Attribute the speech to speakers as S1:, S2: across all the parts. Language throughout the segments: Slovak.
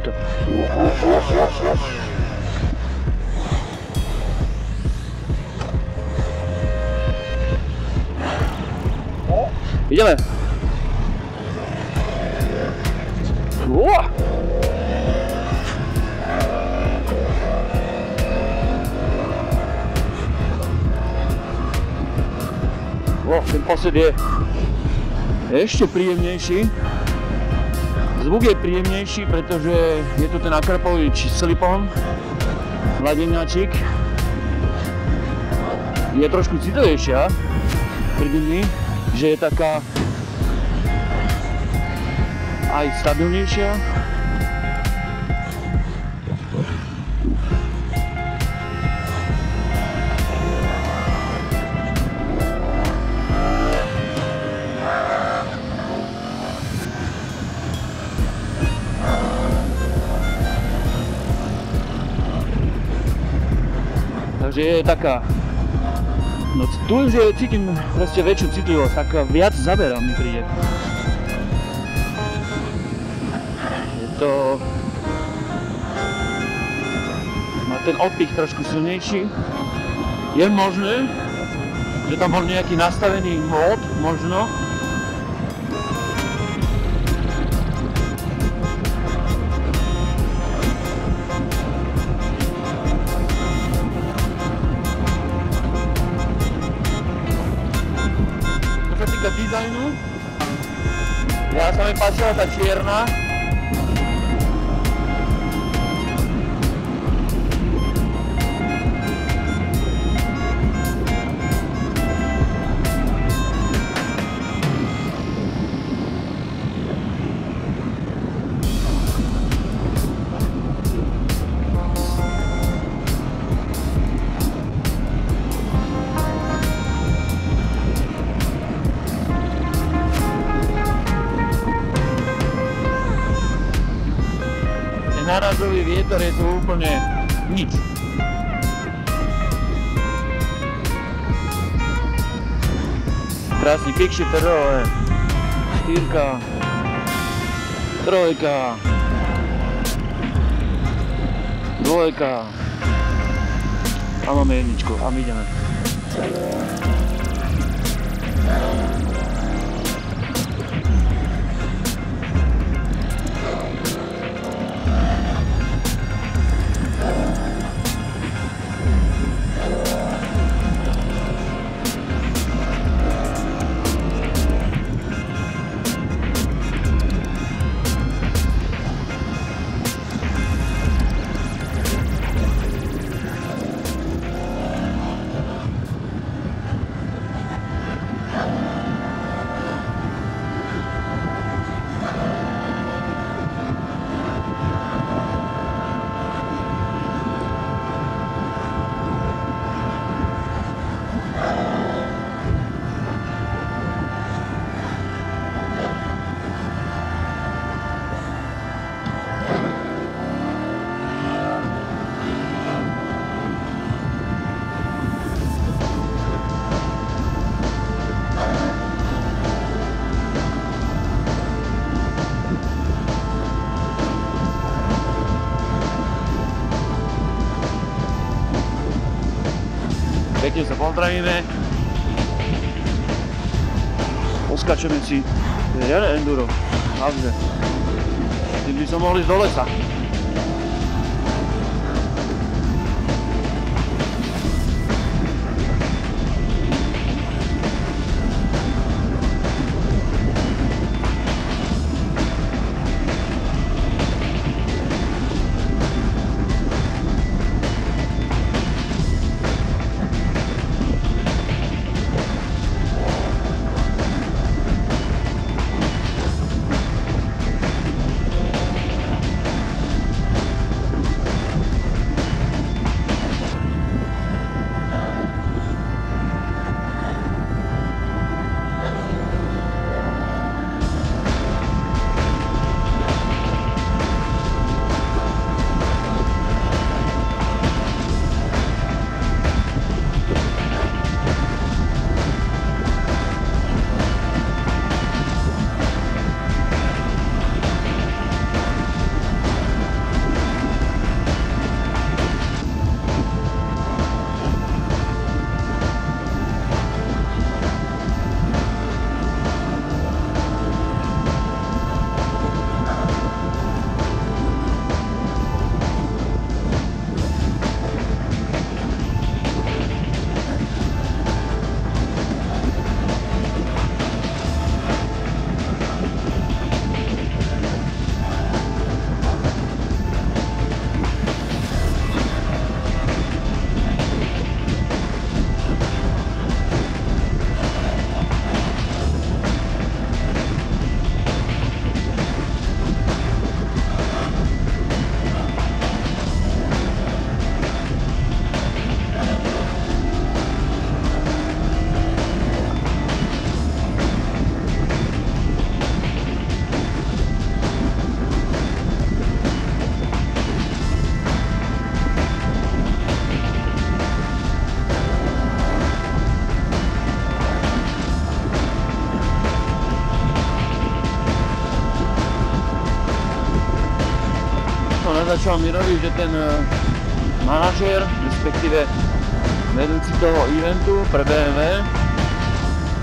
S1: to. Ideme. Ten posed je ešte príjemnejší. Zvuk je príjemnejší, pretože je tu ten akrapový slipon, mladeňáčik. Je trošku citovejšia pri dni, že je taká aj stabilnejšia. Takže je taká, no tu už cítim proste väčšiu citlivosť, taká viac zabera mi príde. Je to, má ten odpich trošku silnejší. Je možné, že tam bol nejaký nastavený mód, možno. Dizajnu. Ja sa mi páčila tá čierna. Nárazový vietor je tu úplne nič. Krásny kickshifter, ale 4, 3, 2 a máme jedničku a my ideme. Pekne sa pozdravíme. Poskačeme si. To je riadne enduro. Hlavne. Tým by som mohli ísť do lesa. naznačoval Mirovi, že ten manažér, respektíve vedúci toho eventu pre BMW,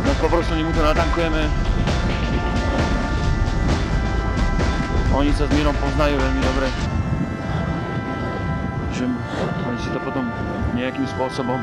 S1: no poprosili mu to natankujeme. Oni sa s Mirom poznajú veľmi dobre, že oni si to potom nejakým spôsobom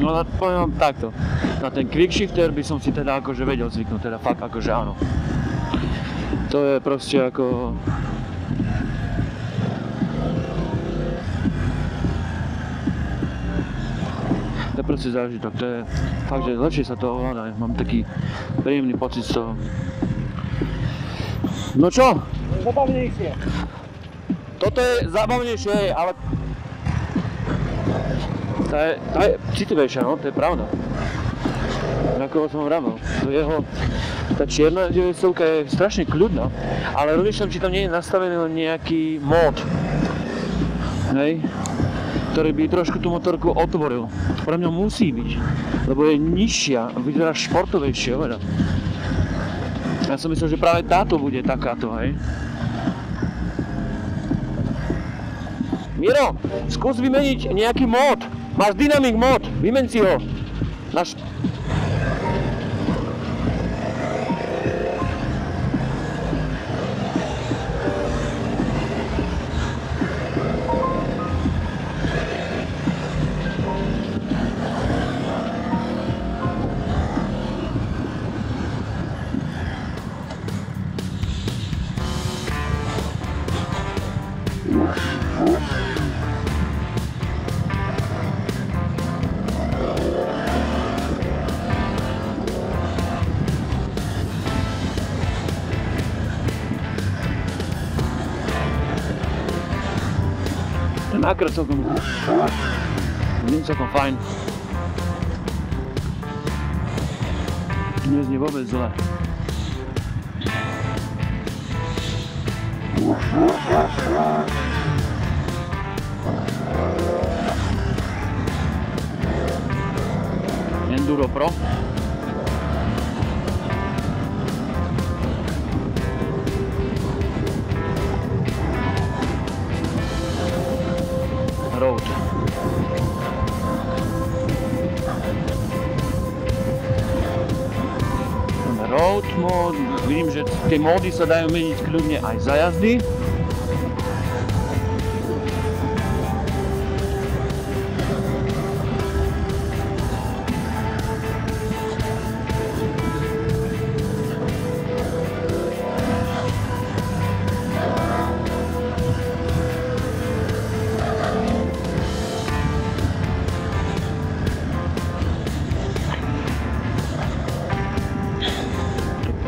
S1: no poviem vám takto, na ten quickshifter by som si teda akože vedel zvyknúť, teda fakt akože áno. To je proste ako... To je proste zážitok, to je fakt, že lepšie sa to ovláda, mám taký príjemný pocit z toho. No čo?
S2: Zabavnejšie.
S1: Toto je zabavnejšie, ale... Tá je citlivejšia, no, to je pravda. Ako som vravel, tá čierna 900 je strašne kľudná, ale rozmýšľam, či tam nie je nastavený nejaký mód, hej, ktorý by trošku tú motorku otvoril. Pre mňa musí byť, lebo je nižšia, vyzerá športovejšie oveľa. Ja som myslel, že práve táto bude takáto, hej. Miro, skús vymeniť nejaký mód. Máš Dynamic mód, vymeň si ho. Nákrát celkom fajn. Neznie vôbec zle. Enduro Pro. Road. Road mod, vidím, že tie módy sa dajú meniť kľudne aj za jazdy.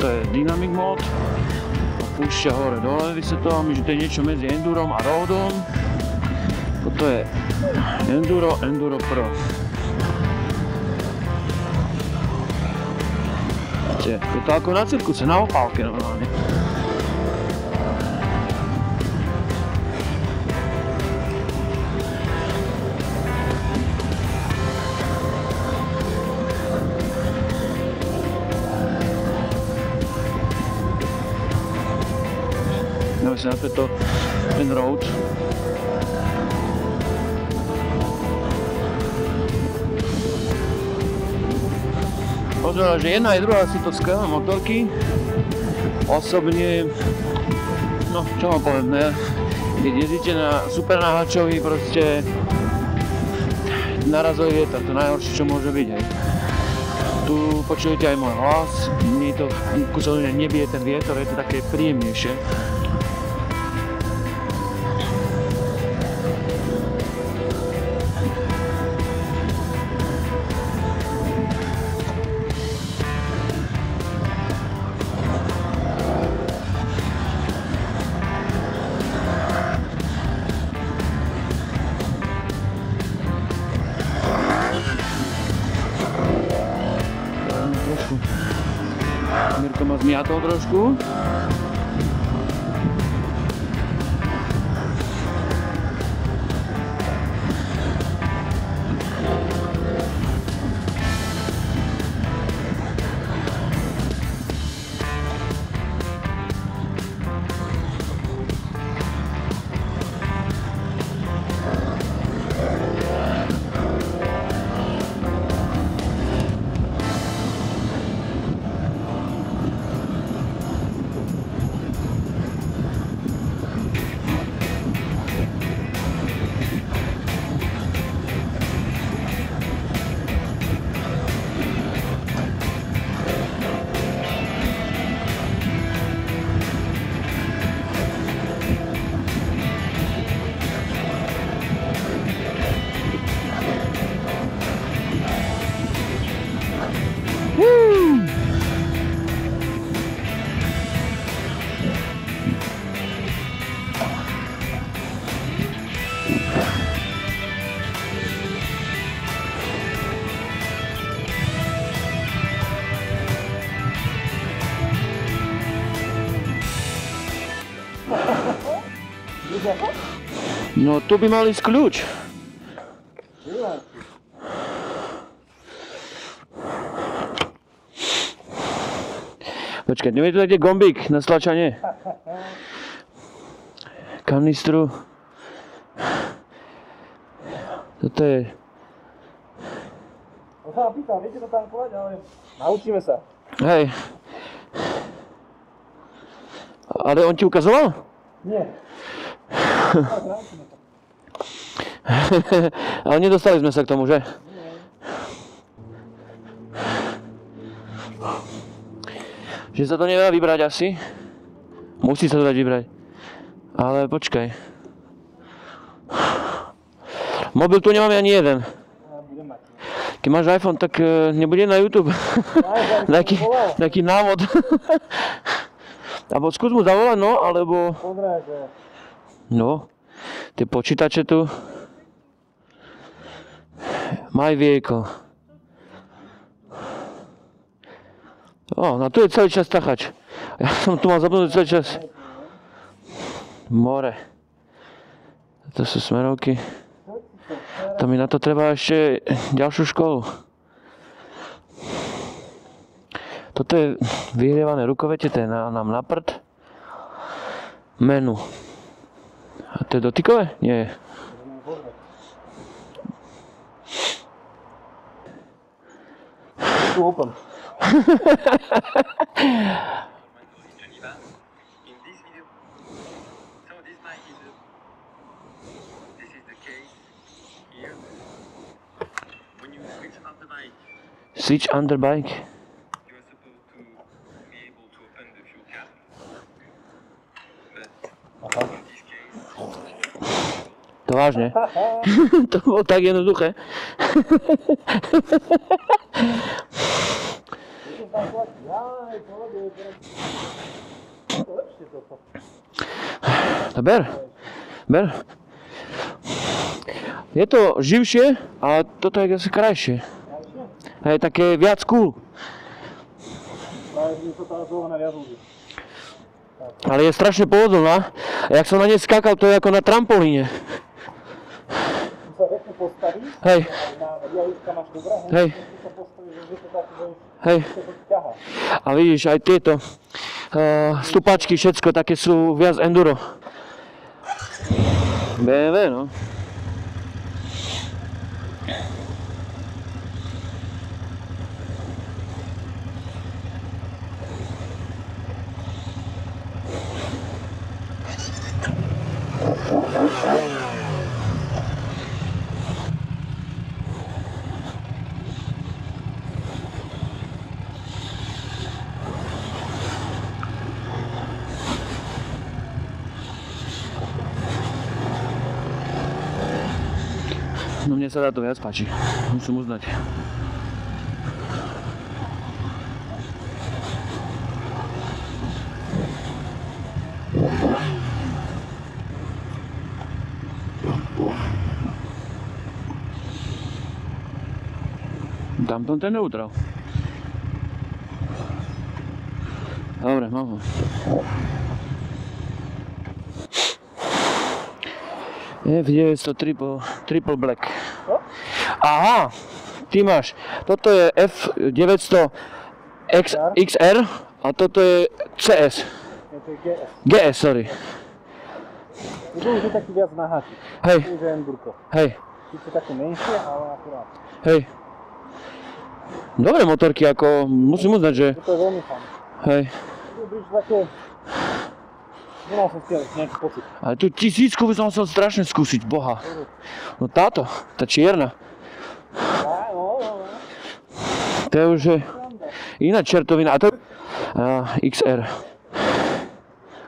S1: To je Dynamic mod, púšťa hore dole, vysvetľujem, že to je niečo medzi Endurom a Roadom. Toto je Enduro Pro. Je to ako na cirkuse, na opálke normálne. Myslím, že to ten road. Pozor, že jedna aj druhá sú to skvelé motorky. Osobne, no čo vám poviem, ne? Keď jezdíte na super naháčový, proste narazový vietor, to najhoršie, čo môže byť, hej. Tu počujete aj môj hlas, mne to kusovne nebije ten vietor, je to také príjemnejšie. zmiatol trošku. No tu by mal ísť kľúč. Počkaj, neviem tu dať gombík na stlačanie. Kanistru. Toto je...
S2: No sa pýtam, viete to tankovať, ale naučíme sa.
S1: Hej. Ale on ti ukazoval?
S2: Nie.
S1: Ale nedostali sme sa k tomu, že? Že sa to nedá vybrať asi. Musí sa to dať vybrať. Ale počkaj. Mobil tu nemáme ani jeden. Keď máš iPhone, tak nebude na YouTube. Nejaký návod. Alebo skús mu zavolať, no, alebo... No, tie počítače tu. My vehicle. No tu je celý čas tachač. Ja som tu mal zapnúť celý čas. More. To sú smerovky. To mi na to treba ešte ďalšiu školu. Toto je vyhrievané rukovete, to je nám na prd. Menu. A to je dotykové? Nie.
S2: Tu open.
S1: Switch under bike. To vážne? To bolo tak jednoduché. No ber. Je to živšie, ale toto je asi krajšie. Je také viac cool. Ale je strašne pohodlná. Jak som na nej skákal, to je ako na trampolíne. Hej. Hej. A vidíš, aj tieto stupačky, všetko také sú viac enduro. BMW, no. No mne sa to viac páči, musím uznať. Tamto ten neutral. Dobre, mám ho. F900 triple black.
S2: Čo?
S1: Aha, ty máš, toto je F900 XR a toto je CS.
S2: To je GS.
S1: GS, sorry.
S2: To už je taký viac nahatý.
S1: Hej.
S2: To už je endurko.
S1: Hej,
S2: Sice také menšie, ale akurát.
S1: hej. Dobré motorky, ako musím uznať, že
S2: To je veľmi fajn.
S1: hej.
S2: To je také... Nemal som s tým nejaký pocit.
S1: Ale tú 1000 by som chcel strašne skúsiť, boha. No táto, tá čierna.
S2: No.
S1: To je už iná čertovina. A to je XR.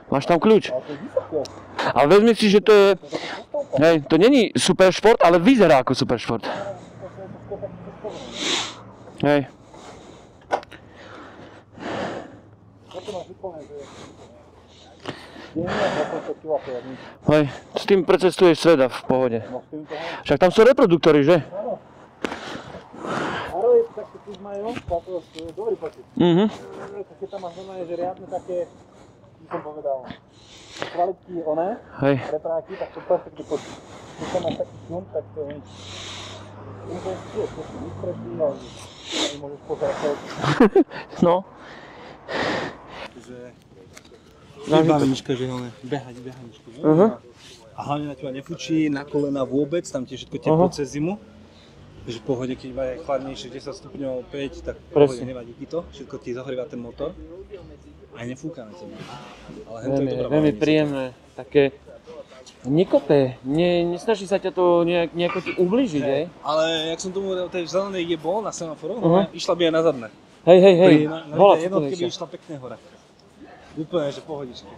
S1: Máš tam kľúč?
S2: Ale to je vysoké.
S1: Ale vezmi si, že to je... Hej, to není super šport, ale vyzerá ako super šport. Hej.
S2: Toto máš vyplné, že... Denne 800 kg, jak nič.
S1: Hej, s tým precestuješ svet a v pohode.
S2: No s týmto hej.
S1: Však tam sú reproduktory, že?
S2: Áno. Ale tak keď už majú, táto je dobrý pocit. Keď tam máš normálne, že riadne také, by som povedal, kvalitky oné,
S1: Hej.
S2: repráky, tak to perfektný pocit. Keď tam máš taký šum, tak to je nič. Môžeš tiež, to si vystrešný, ale nemôžeš pozerať celý.
S1: No.
S2: Že... Vybavenička, že ono behanička, že? A hlavne na teba nefučí, na kolena vôbec, tam ti všetko teplo cez zimu. Takže v pohode, keď je chladnejšie 10 stupňov, 5, tak v pohode nevadí ti to, všetko ti zahrieva ten motor. Aj nefúka na teba. Ale hento je dobrá
S1: Veľmi
S2: bavnica.
S1: príjemné, také nekope, nesnaží sa ťa to nejako ti ublížiť, hej?
S2: Ale jak som tomu hovoril, tej zelenej je bol na semaforoch, išla by aj na zadné.
S1: Hej,
S2: Na
S1: bola
S2: tej jednotke by
S1: to
S2: išla pekne hore. Úplne, že pohodičky.